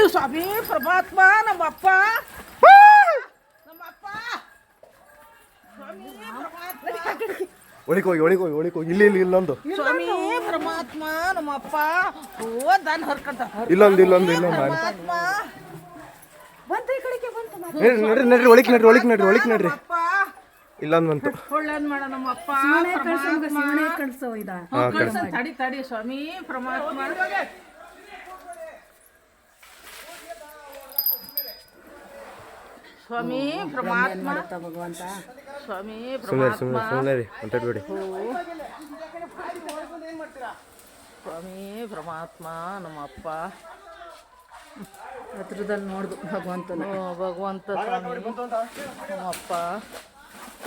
ಸ್ವಾಮಿ ಪರಮಾತ್ಮ ನಮ್ಮಪ್ಪ ಒಳಿಕೋಗಿ ಇಲ್ಲಿ ಇಲ್ಲೊಂದು ಸ್ವಾಮಿ ಪರಮಾತ್ಮ ನಮ್ಮಪ್ಪ ಓ ದಾನ್ ಹರ್ಕಂತ ಇಲ್ಲೊಂದು ಪರಮಾತ್ಮ ನಡ್ರಿ ಒಳಿಕ್ ನಡ್ರಿ ಇಲ್ಲೊಂದು ಬಂತು ಒಳ್ಳೇದ್ ಮಾಡ ನಮ್ಮಪ್ಪ ತಡಿ ಸ್ವಾಮಿ ಪರಮಾತ್ಮ ಸ್ವಾಮಿ ಪರಮಾತ್ಮ ಭಗವಂತ ಸ್ವಾಮಿ ಪರಮಾತ್ಮ ಸ್ವಾಮಿ ಪರಮಾತ್ಮ ನಮ್ಮಪ್ಪ ಹತ್ರದಲ್ಲಿ ನೋಡ್ದು ಭಗವಂತನ ಭಗವಂತ ಸ್ವಾಮಿ ನಮ್ಮಪ್ಪ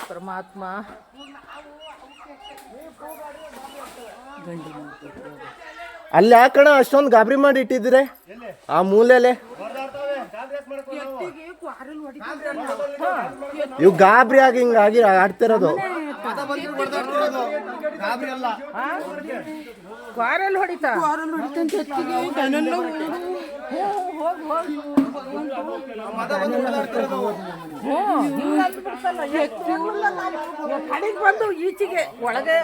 ಪರಮಾತ್ಮ ಅಲ್ಲಿ ಯಾಕಣ ಅಷ್ಟೊಂದು ಗಾಬರಿ ಮಾಡಿ ಇಟ್ಟಿದ್ರೆ ಆ ಮೂಲೆಲೆ ಇವು ಗಾಬರಿ ಆಗಿ ಹಿಂಗಾಗಿ ಆಡ್ತಿರೋದು ಕ್ವಾರಲ್ಲಿ ಹೊಡಿತಾ ಕಡೆಗೆ ಬಂದು ಈಚೆಗೆ ಒಳಗೆ